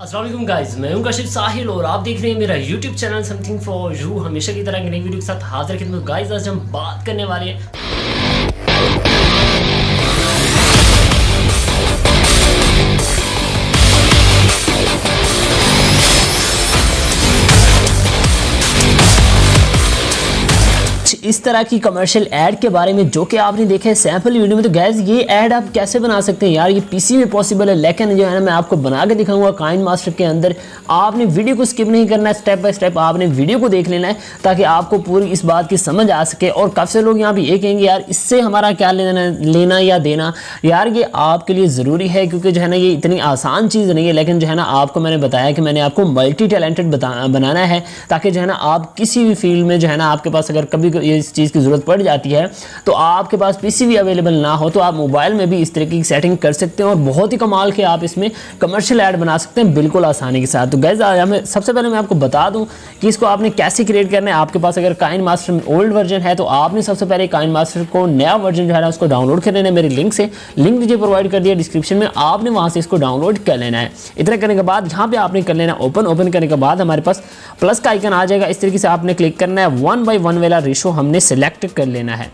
अस्सलाम वालेकुम गाइस, मैं हूं कशिफ साहिल और आप देख रहे हैं मेरा YouTube channel something for you. हमेशा की तरह नई वीडियो के साथ हाजिर खिदमत गाइस। आज हम बात करने वाले हैं इस तरह की कमर्शियल ऐड के बारे में जो कि आपने देखा है सैंपल वीडियो में। तो गैस ये ऐड आप कैसे बना सकते हैं यार, ये पीसी में पॉसिबल है, लेकिन जो है ना मैं आपको बना के दिखाऊंगा काइन मास्टर के अंदर। आपने वीडियो को स्किप नहीं करना है, स्टेप बाय स्टेप आपने वीडियो को देख लेना है ताकि आपको पूरी इस बात की समझ आ सके। और काफ़ी से लोग यहाँ पे ये कहेंगे यार इससे हमारा क्या लेना या देना। यार ये आपके लिए ज़रूरी है क्योंकि जो है ना ये इतनी आसान चीज़ नहीं है, लेकिन जो है ना आपको मैंने बताया कि मैंने आपको मल्टी टैलेंटेड बनाना है ताकि जो है ना आप किसी भी फील्ड में जो है ना आपके पास अगर कभी इस चीज़ की ज़रूरत पड़ जाती है तो आपके पास पीसी भी अवेलेबल ना हो तो आप मोबाइल में भी इस तरीके की सेटिंग कर सकते हैं और बहुत ही कमाल के आप इसमें कमर्शियल ऐड बना सकते हैं बिल्कुल आसानी के साथ। तो गाइस हमें सबसे पहले मैं आपको बता दूं कि इसको आपने कैसे क्रिएट करना है। आपके पास अगर काइन मास्टर में ओल्ड वर्जन है तो आपने सबसे पहले काइन मास्टर को नया वर्जन जो है ना उसको डाउनलोड कर लेना है। मेरे लिंक से लिंक मुझे प्रोवाइड कर दिया डिस्क्रिप्शन में, आपने वहाँ से इसको डाउनलोड कर लेना है। इतना करने के बाद यहाँ पे आपने कर लेना ओपन करने के बाद हमारे पास प्लस का आइकन आ जाएगा। इस तरीके से आपने क्लिक करना है, 1:1 वाला रेशो हमने सेलेक्ट कर लेना है।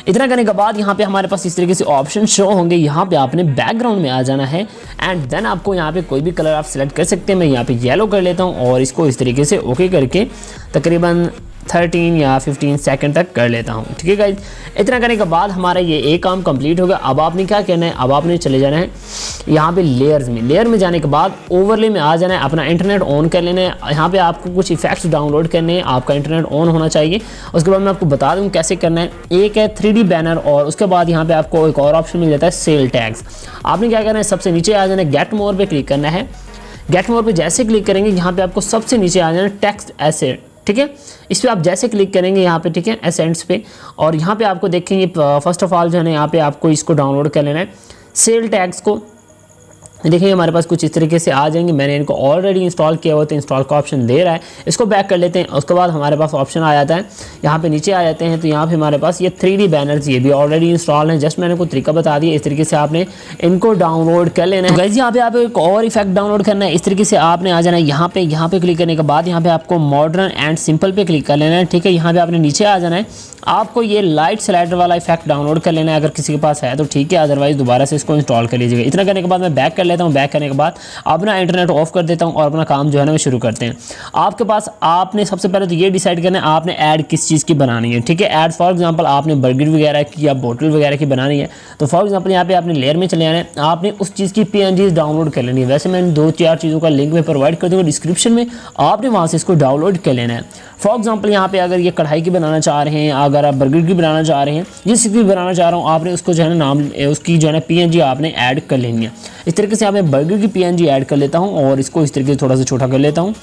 इतना करने के बाद यहाँ पे हमारे पास इस तरीके से ऑप्शन शो होंगे। यहाँ पे आपने बैकग्राउंड में आ जाना है एंड देन आपको यहाँ पे कोई भी कलर आप सेलेक्ट कर सकते हैं। मैं यहाँ पे येलो कर लेता हूँ और इसको इस तरीके से ओके करके तकरीबन 13 या 15 सेकंड तक कर लेता हूँ। ठीक है गाइस, इतना करने के बाद हमारा ये एक काम कंप्लीट हो गया। अब आपने क्या करना है, अब आपने चले जाना है यहाँ पे लेयर में जाने के बाद ओवरले में आ जाना है, अपना इंटरनेट ऑन कर लेना है। यहाँ पे आपको कुछ इफेक्ट्स डाउनलोड करने हैं, आपका इंटरनेट ऑन होना चाहिए। उसके बाद मैं आपको बता दूँ कैसे करना है। एक है 3D बैनर और उसके बाद यहाँ पे आपको एक और ऑप्शन मिल जाता है सेल टैग्स। आपने क्या करना है, सबसे नीचे आ जाना है, गेट मोर पे क्लिक करना है। गेट मोर पे जैसे क्लिक करेंगे यहाँ पे आपको सबसे नीचे आ जाना है टेक्स्ट एसेट। ठीक है, इस पर आप जैसे क्लिक करेंगे यहाँ पे, ठीक है, एसेंट्स पे, और यहाँ पे आपको देखेंगे फर्स्ट ऑफ ऑल जो है ना यहाँ पे आपको इसको डाउनलोड कर लेना है सेल टैग्स को। देखिए हमारे पास कुछ इस तरीके से आ जाएंगे। मैंने इनको ऑलरेडी इंस्टॉल किया हुआ तो इंस्टॉल का ऑप्शन दे रहा है, इसको बैक कर लेते हैं। उसके बाद हमारे पास ऑप्शन आ जाता है, यहाँ पे नीचे आ जाते हैं तो यहाँ पे हमारे पास ये 3D बैनर्स ये भी ऑलरेडी इंस्टॉल हैं। जस्ट मैंने को तरीका बता दिया, इस तरीके से आपने इनको डाउनलोड कर लेना है। गाइस यहाँ पे आपको एक और इफेक्ट डाउनलोड करना है। इस तरीके से आपने आ जाना है यहाँ पे क्लिक करने के बाद यहाँ पे आपको मॉडर्न एंड सिंपल पे क्लिक कर लेना है। ठीक है, यहाँ पे आपने नीचे आ जाना है, आपको ये लाइट स्लाइडर वाला इफेक्ट डाउनलोड कर लेना है। अगर किसी के पास है तो ठीक है, अदरवाइज दोबारा से इसको इंस्टॉल कर लीजिएगा। इतना करने के बाद मैं बैक कर लेता हूँ। बैक करने के बाद अपना इंटरनेट ऑफ कर देता हूँ और अपना काम जो है ना मैं शुरू करते हैं। आपके पास आपने सबसे पहले तो ये डिसाइड करना है आपने ऐड किस चीज़ की बनानी है। ठीक है, ऐड फॉर एग्जांपल आपने बर्गर वगैरह की या बोतल वगैरह की बनानी है तो फॉर एग्जांपल यहाँ पे आपने लेयर में चले आना है, आपने उस चीज़ की PNG डाउनलोड कर लेनी है। वैसे मैंने 2-4 चीज़ों का लिंक में प्रोवाइड कर दूँगा डिस्क्रिप्शन में, आपने वहाँ से इसको डाउनलोड कर लेना है। फॉर एग्जाम्पल यहाँ पे अगर ये कढ़ाई की बनाना चाह रहे हैं, अगर आप बर्गर की बनाना चाह रहे हैं, जिस चीज़ की बनाना चाह रहा हूँ आपने उसको जो है ना नाम उसकी जो है ना PNG आपने ऐड कर लेनी है। इस तरीके से यहाँ पे बर्गर की PNG ऐड कर लेता हूँ और इसको इस तरीके से थोड़ा सा छोटा कर लेता हूँ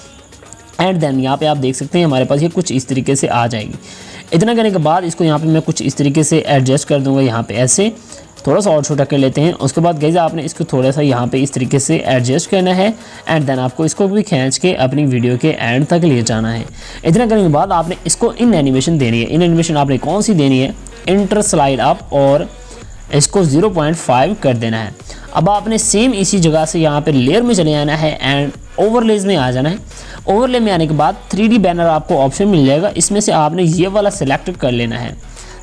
एंड देन यहाँ पे आप देख सकते हैं हमारे पास ये कुछ इस तरीके से आ जाएगी। इतना करने के बाद इसको यहाँ पे मैं कुछ इस तरीके से एडजस्ट कर दूँगा, यहाँ पे ऐसे थोड़ा सा और छोटा कर लेते हैं। उसके बाद गाइस आपने इसको थोड़ा सा यहाँ पे इस तरीके से एडजस्ट करना है एंड देन आपको इसको भी खींच के अपनी वीडियो के एंड तक ले जाना है। इतना करने के बाद आपने इसको इन एनिमेशन देनी है। इन एनिमेशन आपने कौन सी देनी है, इंटर स्लाइड अप, और इसको 0.5 कर देना है। अब आपने सेम इसी जगह से यहाँ पे लेयर में चले आना है एंड ओवरलेज में आ जाना है। ओवरले में आने के बाद 3D बैनर आपको ऑप्शन मिल जाएगा, इसमें से आपने ये वाला सिलेक्ट कर लेना है।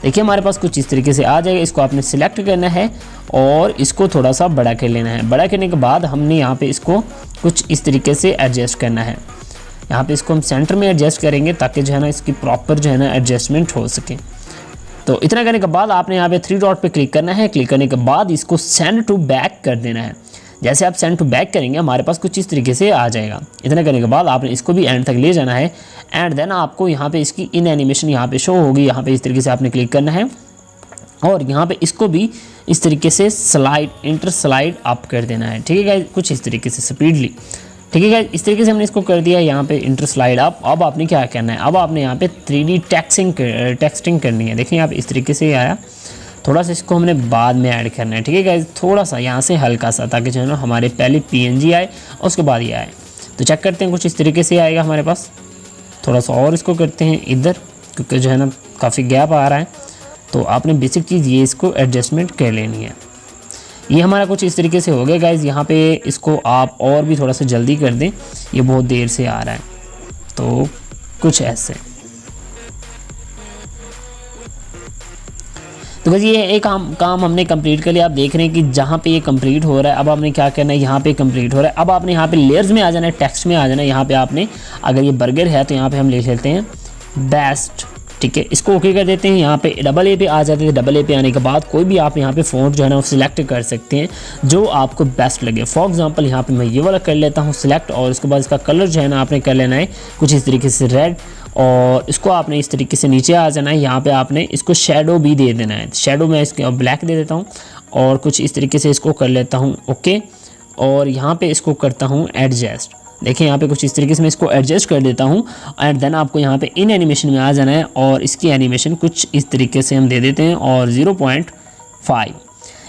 देखिए हमारे पास कुछ इस तरीके से आ जाएगा, इसको आपने सिलेक्ट करना है और इसको थोड़ा सा बड़ा कर लेना है। बड़ा करने के बाद हमने यहाँ पे इसको कुछ इस तरीके से एडजस्ट करना है। यहाँ पे इसको हम सेंटर में एडजस्ट करेंगे ताकि जो है ना इसकी प्रॉपर जो है ना एडजस्टमेंट हो सके। तो इतना करने के बाद आपने यहाँ पे 3 डॉट पे क्लिक करना है। क्लिक करने के बाद इसको सेंड टू बैक कर देना है। जैसे आप सेंड टू बैक करेंगे हमारे पास कुछ इस तरीके से आ जाएगा। इतना करने के बाद आपने इसको भी एंड तक ले जाना है एंड देन आपको यहाँ पे इसकी इन एनिमेशन यहाँ पे शो होगी। यहाँ पे इस तरीके से आपने क्लिक करना है और यहाँ पे इसको भी इस तरीके से इंटर स्लाइड अप कर देना है। ठीक है गाइस, कुछ इस तरीके से स्पीडली। ठीक है गाइस, इस तरीके से हमने इसको कर दिया यहाँ पे इंटर स्लाइड अप। अब आपने क्या करना है, अब आपने यहाँ पे 3D टेक्सटिंग करनी है। देखिए यहाँ पे इस तरीके से आया, थोड़ा सा इसको हमने बाद में ऐड करना है। ठीक है गाइस, थोड़ा सा यहाँ से हल्का सा, ताकि जो है ना हमारे पहले PNG आए और उसके बाद ये आए। तो चेक करते हैं, कुछ इस तरीके से आएगा हमारे पास। थोड़ा सा और इसको करते हैं इधर, क्योंकि जो है ना काफ़ी गैप आ रहा है। तो आपने बेसिक चीज़ ये इसको एडजस्टमेंट कर लेनी है। ये हमारा कुछ इस तरीके से हो गया गाइज। यहाँ पे इसको आप और भी थोड़ा सा जल्दी कर दें, ये बहुत देर से आ रहा है, तो कुछ ऐसे। तो बस ये एक काम हमने कंप्लीट कर लिया। आप देख रहे हैं कि जहाँ पे ये कंप्लीट हो रहा है, अब आपने क्या करना है, यहाँ पे कंप्लीट हो रहा है। अब आपने यहाँ पे लेयर्स में आ जाना है, टेक्स्ट में आ जाना है। यहाँ पे आपने अगर ये बर्गर है तो यहाँ पे हम लिख लेते हैं बेस्ट, ठीक है, इसको ओके कर देते हैं। यहाँ पे डबल ए पे आ जाते हैं। डबल ए पे आने के बाद कोई भी आप यहाँ पे फ़ॉन्ट जो है ना वो सिलेक्ट कर सकते हैं जो आपको बेस्ट लगे। फॉर एग्जांपल यहाँ पे मैं ये वाला कर लेता हूँ सिलेक्ट, और उसके बाद इसका कलर जो है ना आपने कर लेना है कुछ इस तरीके से रेड, और इसको आपने इस तरीके से नीचे आ जाना है। यहाँ पे आपने इसको शेडो भी दे देना है। शेडो में इसके ब्लैक दे देता हूँ और कुछ इस तरीके से इसको कर लेता हूँ ओके, और यहाँ पे इसको करता हूँ एडजस्ट। देखिए यहाँ पे कुछ इस तरीके से मैं इसको एडजस्ट कर देता हूँ, एंड देन आपको यहाँ पे इन एनिमेशन में आ जाना है, और इसकी एनिमेशन कुछ इस तरीके से हम दे देते हैं और 0.5।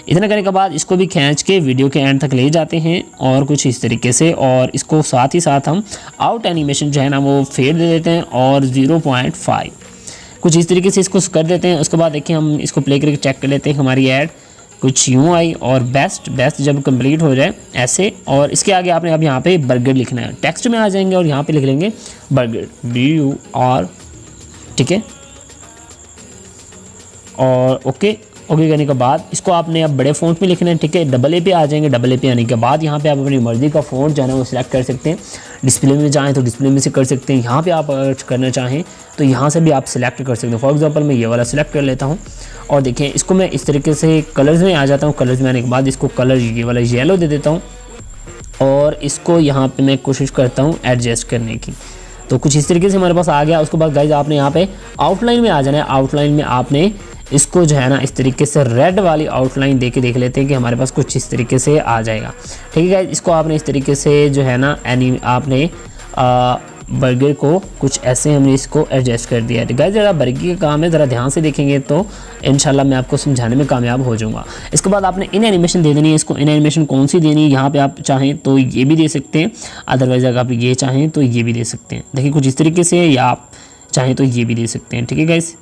इतना करने के बाद इसको भी खींच के वीडियो के एंड तक ले जाते हैं और कुछ इस तरीके से, और इसको साथ ही साथ हम आउट एनिमेशन जो है ना वो फेड दे देते हैं और 0.5 कुछ इस तरीके से इसको कर देते हैं। उसके बाद देखिए हम इसको प्ले करके चेक कर लेते हैं हमारी ऐड कुछ यूँ आई, और बेस्ट जब कंप्लीट हो जाए ऐसे, और इसके आगे आपने अब यहाँ पे बर्गर लिखना है। टेक्स्ट में आ जाएंगे और यहाँ पे लिख लेंगे बर्गर BUR, ठीक है, और ओके करने के बाद इसको आपने अब बड़े फ़ॉन्ट में लिखना है, ठीक है। डबल ए पे आ जाएंगे। डबल ए पे आने के बाद यहाँ पे आप अपनी मर्ज़ी का फ़ॉन्ट जो है ना वो सिलेक्ट कर सकते हैं। डिस्प्ले में जाएँ तो डिस्प्ले में से कर सकते हैं। यहाँ पे आप अगर करना चाहें तो यहाँ से भी आप सिलेक्ट कर सकते हैं। फॉर एग्जांपल मैं ये वाला सिलेक्ट कर लेता हूँ, और देखें इसको मैं इस तरीके से कलर्स में आ जाता हूँ। कलर्स में आने के बाद इसको कलर ये वाला येलो दे देता हूँ, और इसको यहाँ पे मैं कोशिश करता हूँ एडजस्ट करने की। तो कुछ इस तरीके से हमारे पास आ गया। उसके बाद गाइज आपने यहाँ पे आउटलाइन में आ जाना है। आउटलाइन में आपने इसको जो है ना इस तरीके से रेड वाली आउटलाइन दे के देख लेते हैं कि हमारे पास कुछ इस तरीके से आ जाएगा, ठीक है गाइज। इसको आपने इस तरीके से जो है ना आपने बर्गर को कुछ ऐसे हमने इसको एडजस्ट कर दिया है। गाइस ज़रा बर्गर का काम है, ज़रा ध्यान से देखेंगे तो इंशाल्लाह मैं आपको समझाने में कामयाब हो जाऊंगा। इसके बाद आपने इन एनिमेशन दे देनी है। इसको इन एनिमेशन कौन सी देनी है, यहाँ पे आप चाहें तो ये भी दे सकते हैं, अदरवाइज़ अगर आप ये चाहें तो ये भी दे सकते हैं। देखिए कुछ इस तरीके से, या आप चाहें तो ये भी दे सकते हैं, ठीक है गाइस।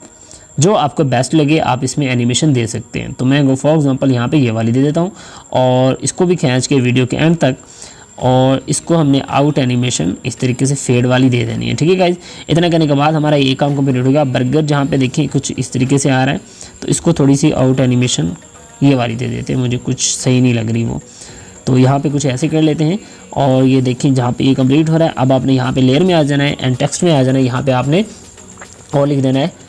जो आपको बेस्ट लगे आप इसमें एनिमेशन दे सकते हैं। तो मैं फॉर एग्जांपल यहाँ पे ये वाली दे देता हूँ, और इसको भी खींच के वीडियो के एंड तक, और इसको हमने आउट एनिमेशन इस तरीके से फेड वाली दे देनी है, ठीक है गाइज। इतना करने के बाद हमारा ये काम कंप्लीट हो गया। बर्गर जहाँ पे देखिए कुछ इस तरीके से आ रहा है, तो इसको थोड़ी सी आउट एनिमेशन ये वाली दे देते हैं, मुझे कुछ सही नहीं लग रही वो, तो यहाँ पे कुछ ऐसे कर लेते हैं। और ये देखिए जहाँ पे ये कंप्लीट हो रहा है, अब आपने यहाँ पे लेयर में आ जाना है एंड टेक्स्ट में आ जाना है। यहाँ पे आपने और लिख देना है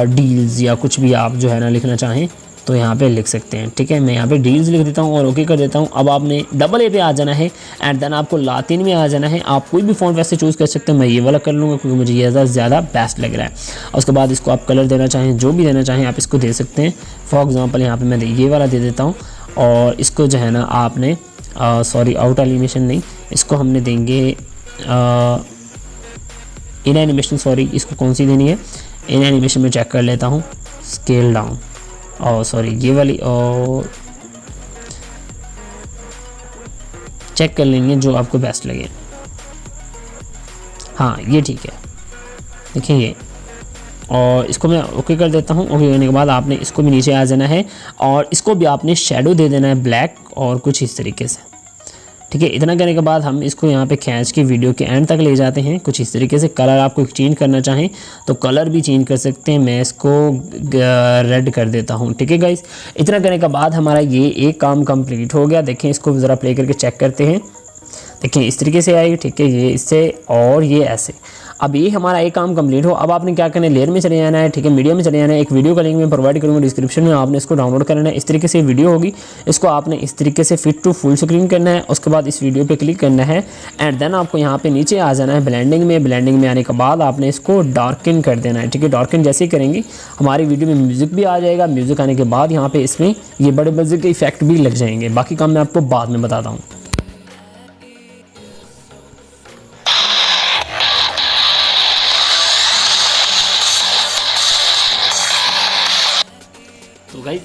डील्स, या कुछ भी आप जो है ना लिखना चाहें तो यहाँ पे लिख सकते हैं, ठीक है। मैं यहाँ पे डील्स लिख देता हूँ और ओके कर देता हूँ। अब आपने डबल ए पे आ जाना है, एंड देन आपको लातिन में आ जाना है। आप कोई भी फ़ॉन्ट वैसे चूज़ कर सकते हैं, मैं ये वाला कर लूँगा क्योंकि मुझे ये ज़्यादा बेस्ट लग रहा है। और उसके बाद इसको आप कलर देना चाहें, जो भी देना चाहें आप इसको दे सकते हैं। फॉर एग्ज़ाम्पल यहाँ पर मैं ये वाला दे देता हूँ, और इसको जो है ना आपने सॉरी आउट एनिमेशन नहीं, इसको हमने देंगे इन एनिमेशन, सॉरी इसको कौन सी देनी है, इन एनिमेशन में चेक कर लेता हूँ, स्केल डाउन, और सॉरी ये वाली, और चेक कर लेंगे जो आपको बेस्ट लगे। हाँ ये ठीक है, देखिए ये, और इसको मैं ओके कर देता हूँ। ओके करने के बाद आपने इसको भी नीचे आ जाना है, और इसको भी आपने शेडो दे देना है ब्लैक, और कुछ इस तरीके से, ठीक है। इतना करने के बाद हम इसको यहाँ पे खींच के वीडियो के एंड तक ले जाते हैं कुछ इस तरीके से। कलर आपको चेंज करना चाहें तो कलर भी चेंज कर सकते हैं, मैं इसको रेड कर देता हूँ, ठीक है गाइस। इतना करने के बाद हमारा ये एक काम कंप्लीट हो गया। देखें इसको ज़रा प्ले करके चेक करते हैं, देखें इस तरीके से आएगी, ठीक है, ये इससे और ये ऐसे। अब ये हमारा एक काम कंप्लीट हो। अब आपने क्या करना है, लेयर में चले जाना है, ठीक है, मीडिया में चले जाना है। एक वीडियो का लिंक मैं प्रोवाइड करूँगा डिस्क्रिप्शन में, आपने इसको डाउनलोड करना है। इस तरीके से वीडियो होगी, इसको आपने इस तरीके से फिट टू फुल स्क्रीन करना है। उसके बाद इस वीडियो पे क्लिक करना है, एंड देन आपको यहाँ पे नीचे आ जाना है ब्लेंडिंग में। ब्लेंडिंग में आने के बाद आपने इसको डार्कन कर देना है, ठीक है। डार्कन जैसे ही करेंगे हमारी वीडियो में म्यूज़िक भी आ जाएगा। म्यूज़िक आने के बाद यहाँ पे इसमें ये बड़े मज़े के इफेक्ट भी लग जाएंगे। बाकी काम मैं आपको बाद में बताता हूँ। तो गाइस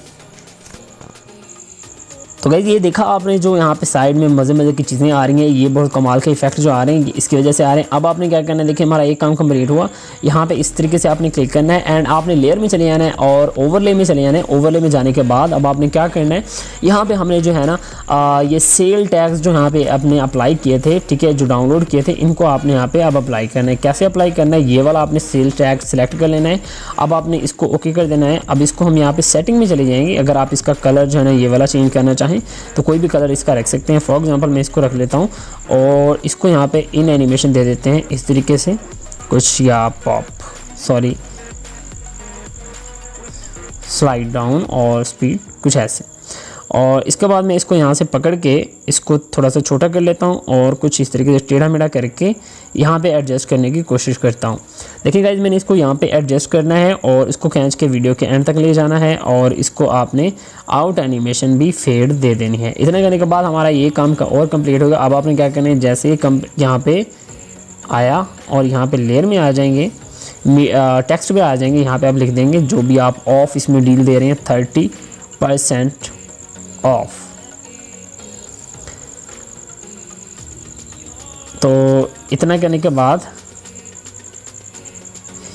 तो गाइस ये देखा आपने जो यहाँ पे साइड में मज़े की चीज़ें आ रही हैं, ये बहुत कमाल के इफेक्ट जो आ रहे हैं इसकी वजह से आ रहे हैं। अब आपने क्या करना है, देखिए हमारा एक काम कंप्लीट हुआ। यहाँ पे इस तरीके से आपने क्लिक करना है एंड आपने लेयर में चले जाना है और ओवरले में चले जाना है। ओवरले में जाने के बाद अब आपने क्या करना है, यहाँ पे हमने जो है ना ये सेल टैग्स जो यहाँ पे आपने अप्लाई किए थे, ठीक है, जो डाउनलोड किए थे, इनको आपने यहाँ पे अब अप्लाई करना है। कैसे अप्लाई करना है, ये वाला आपने सेल टैग सेलेक्ट कर लेना है। अब आपने इसको ओके कर देना है। अब इसको हम यहाँ पे सेटिंग में चले जाएंगे। अगर आप इसका कलर जो है ना ये वाला चेंज करना चाहें तो कोई भी कलर इसका रख सकते हैं। फॉर एग्जांपल मैं इसको रख लेता हूँ और इसको यहाँ पे इन एनिमेशन दे देते हैं इस तरीके से कुछ, या पॉप सॉरी स्लाइड डाउन और स्पीड कुछ ऐसे। और इसके बाद मैं इसको यहाँ से पकड़ के इसको थोड़ा सा छोटा कर लेता हूँ और कुछ इस तरीके से टेढ़ा मेढ़ा करके यहाँ पे एडजस्ट करने की कोशिश करता हूँ। देखिए गाइज मैंने इसको यहाँ पे एडजस्ट करना है और इसको खींच के वीडियो के एंड तक ले जाना है और इसको आपने आउट एनिमेशन भी फेड दे देनी है। इतना करने के बाद हमारा ये काम का और कंप्लीट होगा। अब आपने क्या करना है, जैसे यहाँ पे आया और यहाँ पे लेयर में आ जाएंगे, टेक्स्ट पे आ जाएंगे, यहाँ पे आप लिख देंगे जो भी आप ऑफ इसमें डील दे रहे हैं 30% ऑफ। तो इतना करने के बाद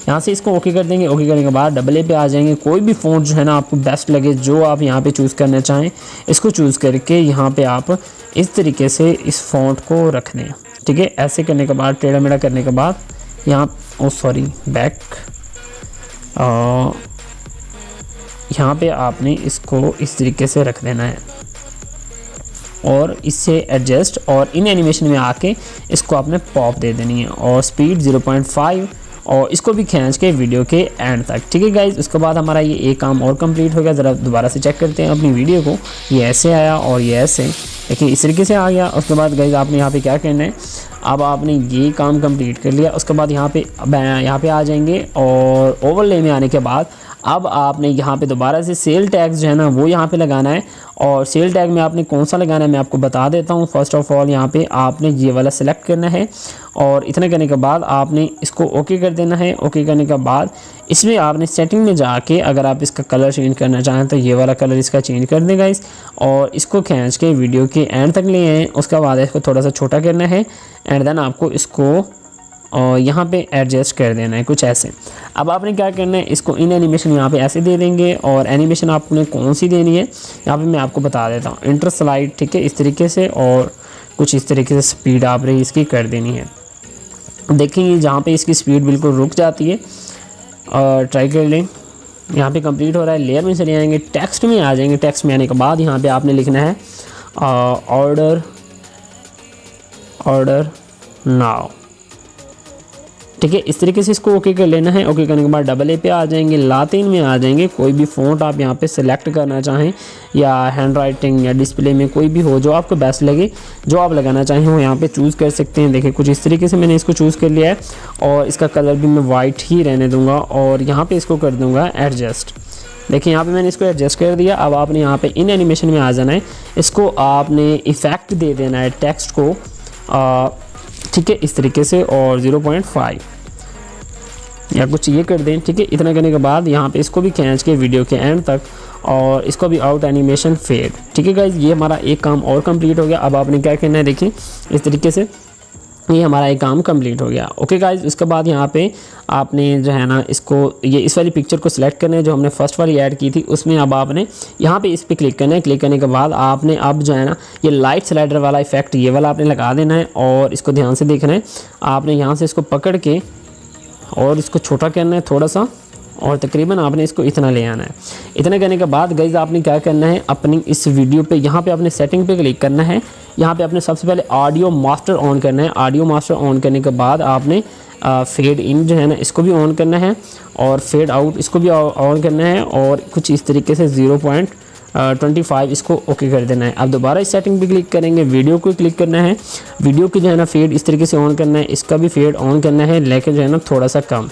यहाँ से इसको ओके कर देंगे। ओके करने के बाद डबल ए पे आ जाएंगे। कोई भी फ़ॉन्ट जो है ना आपको बेस्ट लगे, जो आप यहाँ पे चूज़ करना चाहें, इसको चूज़ करके यहाँ पे आप इस तरीके से इस फ़ॉन्ट को रख दें, ठीक है। ऐसे करने के बाद टेढ़ा मेढ़ा करने के बाद यहाँ बैक यहाँ पे आपने इसको इस तरीके से रख देना है और इससे एडजस्ट और इन एनिमेशन में आके इसको आपने पॉप दे देनी है और स्पीड 0.5 और इसको भी खींच के वीडियो के एंड तक, ठीक है गाइज। उसके बाद हमारा ये एक काम और कंप्लीट हो गया। ज़रा दोबारा से चेक करते हैं अपनी वीडियो को। ये ऐसे आया और ये ऐसे, देखिए इस तरीके से आ गया। उसके बाद गाइज आपने यहाँ पे क्या करना है, अब आपने ये काम कंप्लीट कर लिया। उसके बाद यहाँ पे आ जाएंगे और ओवरले में आने के बाद अब आपने यहाँ पे दोबारा से सेल टैग्स जो है ना वो यहाँ पे लगाना है। और सेल टैग में आपने कौन सा लगाना है मैं आपको बता देता हूँ। फर्स्ट ऑफ ऑल यहाँ पे आपने ये वाला सेलेक्ट करना है और इतना करने के बाद आपने इसको ओके कर देना है। ओके करने के बाद इसमें आपने सेटिंग में जाके अगर आप इसका कलर चेंज करना चाहें तो ये वाला कलर इसका चेंज कर दें गाइस और इसको खींच के वीडियो के एंड तक ले आएँ। उसके बाद इसको थोड़ा सा छोटा करना है एंड देन आपको इसको और यहाँ पे एडजस्ट कर देना है कुछ ऐसे। अब आपने क्या करना है, इसको इन एनिमेशन यहाँ पे ऐसे दे देंगे और एनिमेशन आपने कौन सी देनी है यहाँ पे मैं आपको बता देता हूँ। इंटर स्लाइड, ठीक है, इस तरीके से और कुछ इस तरीके से स्पीड आप रही इसकी कर देनी है। देखेंगे जहाँ पे इसकी स्पीड बिल्कुल रुक जाती है और ट्राई कर लें। यहाँ पे कंप्लीट हो रहा है। लेयर में चले जाएंगे, टेक्स्ट में आ जाएंगे। टेक्स्ट में आने के बाद यहाँ पे आपने लिखना है ऑर्डर नाउ, ठीक है। इस तरीके से इसको ओके कर लेना है। ओके करने के बाद डबल ए पे आ जाएंगे, लातिन में आ जाएंगे। कोई भी फ़ॉन्ट आप यहाँ पे सेलेक्ट करना चाहें या हैंड राइटिंग या डिस्प्ले में कोई भी हो जो आपको बेस्ट लगे, जो आप लगाना चाहें वो यहाँ पे चूज़ कर सकते हैं। देखिए कुछ इस तरीके से मैंने इसको चूज़ कर लिया है और इसका कलर भी मैं वाइट ही रहने दूँगा और यहाँ पर इसको कर दूँगा एडजस्ट। देखिए यहाँ पे मैंने इसको एडजस्ट कर दिया। अब आपने यहाँ पे इन एनिमेशन में आ जाना है। इसको आपने इफ़ेक्ट दे देना है टेक्स्ट को, ठीक है, इस तरीके से और 0.5 या कुछ ये कर दें, ठीक है। इतना करने के बाद यहाँ पे इसको भी खींच के वीडियो के एंड तक और इसको भी आउट एनिमेशन फेड, ठीक है गाइज। ये हमारा एक काम और कंप्लीट हो गया। अब आपने क्या करना है, देखिए इस तरीके से ये हमारा एक काम कंप्लीट हो गया। ओके गाइज, उसके बाद यहाँ पे आपने जो है ना इसको ये इस वाली पिक्चर को सिलेक्ट करना है जो हमने फर्स्ट वाली ऐड की थी उसमें। अब आपने यहाँ पे इस पर क्लिक करना है। क्लिक करने के बाद आपने अब जो है ना ये लाइट स्लाइडर वाला इफेक्ट ये वाला आपने लगा देना है और इसको ध्यान से देखना है। आपने यहाँ से इसको पकड़ के और इसको छोटा करना है थोड़ा सा और तकरीबन आपने इसको इतना ले आना है। इतना करने के बाद गाइज आपने क्या करना है, अपनी इस वीडियो पे यहाँ पे आपने सेटिंग पे क्लिक करना है। यहाँ पे आपने सबसे पहले ऑडियो मास्टर ऑन करना है। ऑडियो मास्टर ऑन करने के बाद आपने फेड इन जो है ना इसको भी ऑन करना है और फेड आउट इसको भी ऑन करना है और कुछ इस तरीके से 0.25 इसको ओके कर देना है। अब दोबारा इस सेटिंग पे क्लिक करेंगे, वीडियो को क्लिक करना है। वीडियो की जो है ना फेड इस तरीके से ऑन करना है, इसका भी फेड ऑन करना है लेकिन जो है ना थोड़ा सा कम,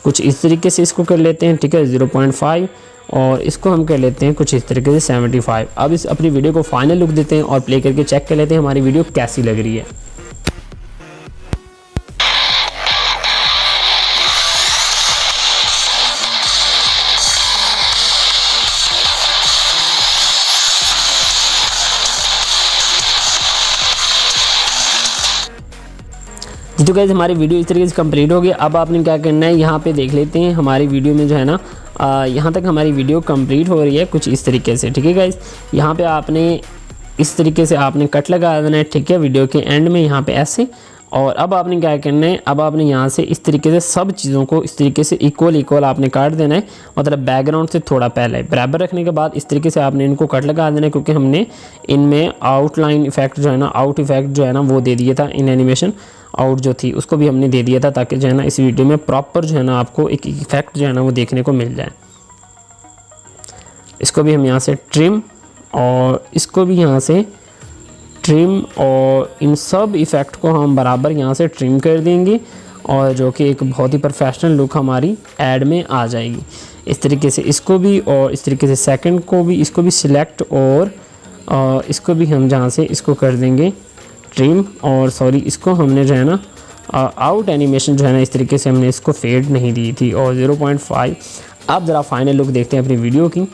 कुछ इस तरीके से इसको कर लेते हैं, ठीक है, 0.5 और इसको हम कर लेते हैं कुछ इस तरीके से 75। अब इस अपनी वीडियो को फाइनल लुक देते हैं और प्ले करके चेक कर लेते हैं हमारी वीडियो कैसी लग रही है। तो गाइस हमारी वीडियो इस तरीके से कंप्लीट हो गई। अब आपने क्या करना है, यहाँ पे देख लेते हैं हमारी वीडियो में जो है ना यहाँ तक हमारी वीडियो कंप्लीट हो रही है कुछ इस तरीके से, ठीक है गाइस। यहाँ पे आपने इस तरीके से आपने कट लगा देना है, ठीक है, वीडियो के एंड में यहाँ पे ऐसे। और अब आपने क्या करना है, अब आपने यहाँ से इस तरीके से सब चीज़ों को इस तरीके से इक्वल आपने काट देना है, मतलब बैकग्राउंड से थोड़ा पहले बराबर रखने के बाद इस तरीके से आपने इनको कट लगा देना है, क्योंकि हमने इनमें आउटलाइन इफेक्ट जो है ना, आउट इफेक्ट जो है ना वो दे दिया था, इन एनिमेशन आउट जो थी उसको भी हमने दे दिया था, ताकि जो है ना इस वीडियो में प्रॉपर जो है ना आपको एक इफेक्ट जो है ना वो देखने को मिल जाए। इसको भी हम यहाँ से ट्रिम और इसको भी यहाँ से ट्रिम और इन सब इफ़ेक्ट को हम बराबर यहाँ से ट्रिम कर देंगे, और जो कि एक बहुत ही प्रोफेशनल लुक हमारी ऐड में आ जाएगी। इस तरीके से इसको भी और इस तरीके से सेकंड को भी, इसको भी सिलेक्ट और इसको भी हम जहाँ से इसको कर देंगे ट्रिम, और सॉरी इसको हमने जो है ना आउट एनिमेशन जो है ना इस तरीके से हमने इसको फेड नहीं दी थी, और 0.5। अब ज़रा फाइनल लुक देखते हैं अपनी वीडियो की।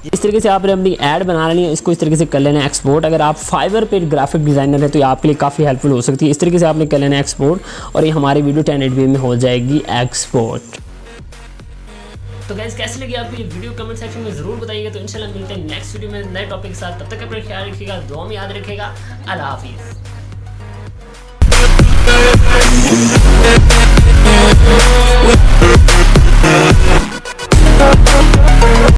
इस तरीके से आपने अपनी ऐड बना लेनी है, इसको इस तरीके से कर लेना है एक्सपोर्ट। अगर आप फाइवर पे ग्राफिक डिज़ाइनर है तो ये आपके लिए काफ़ी हेल्पफुल हो सकती है। इस तरीके से आपने कर लेना है एक्सपोर्ट, और ये हमारी वीडियो 1080p में हो जाएगी एक्सपोर्ट। तो गाइस कैसी लगी आपको ये वीडियो, कमेंट सेक्शन में ज़रूर बताइएगा। तो इंशाल्लाह मिलते हैं नेक्स्ट वीडियो में नए टॉपिक के साथ। तब तक अपना ख्याल रखिएगा, दुआ में याद रखिएगा। अल्लाह हाफिज़।